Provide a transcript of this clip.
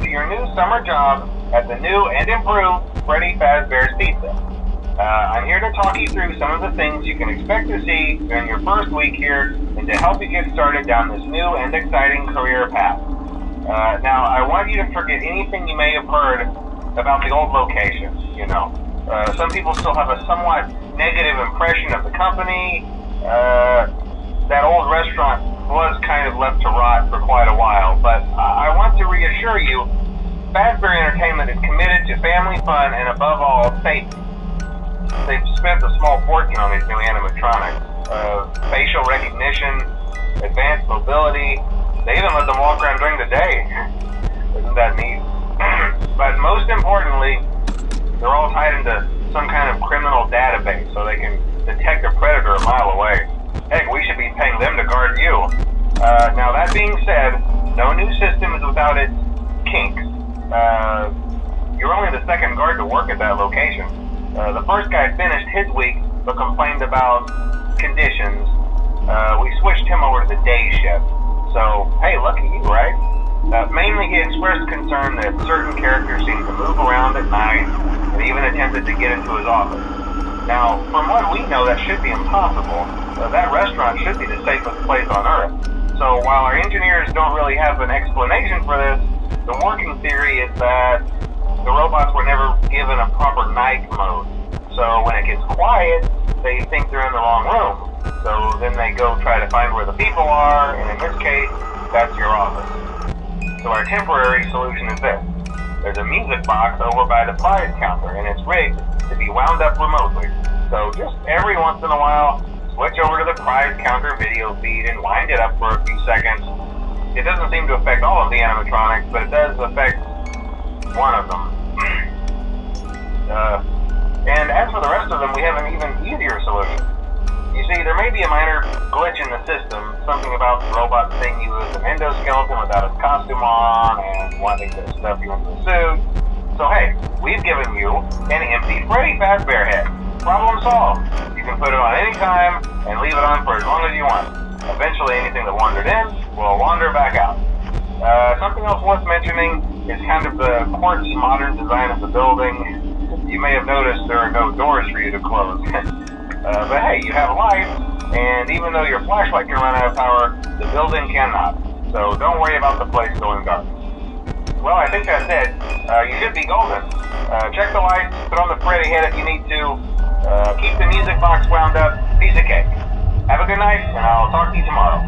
welcome to your new summer job at the new and improved Freddy Fazbear's Pizza. I'm here to talk you through some of the things you can expect to see during your first week here and to help you get started down this new and exciting career path. Now, I want you to forget anything you may have heard about the old location. Some people still have a somewhat negative impression of the company. That old restaurant was kind of left to rot for quite a while, but I want to reassure you, Fazbear Entertainment is committed to family fun and above all, safety. They've spent a small fortune on these new animatronics. Facial recognition, advanced mobility, they even let them walk around during the day. Isn't that neat? But most importantly, they're all tied into some kind of criminal database so they can detect a predator a mile away. Heck, we should be paying them to guard you. Now that being said, no new system is without its kinks. You're only the second guard to work at that location. The first guy finished his week but complained about conditions. We switched him over to the day shift. So, hey, lucky you, right? Mainly he expressed concern that certain characters seemed to move around at night and even attempted to get into his office. Now, from what we know, that should be impossible. That restaurant should be the safest place on Earth. So while our engineers don't really have an explanation for this, the working theory is that the robots were never given a proper night mode. So when it gets quiet, they think they're in the wrong room. So then they go try to find where the people are, and in this case, that's your office. So our temporary solution is this. There's a music box over by the prize counter, and it's rigged to be wound up remotely. So just every once in a while, switch over to the prize counter video feed and wind it up for a few seconds. It doesn't seem to affect all of the animatronics, but it does affect one of them. And as for the rest of them, we have an even easier solution. You see, there may be a minor glitch in the system, something about the robot seeing you as an endoskeleton without its costume on and wanting to stuff you into a suit. So hey, we've given you an empty Freddy Fazbear head. Problem solved. You can put it on any time and leave it on for as long as you want. Eventually anything that wandered in will wander back out. Something else worth mentioning is kind of the quirky modern design of the building. You may have noticed there are no doors for you to close. But hey, you have lights, and even though your flashlight can run out of power, the building cannot. So don't worry about the place going dark. Well, I think that's it. You should be golden. Check the lights, put on the Freddy head if you need to. Keep the music box wound up. Piece of cake. Have a good night, and I'll talk to you tomorrow.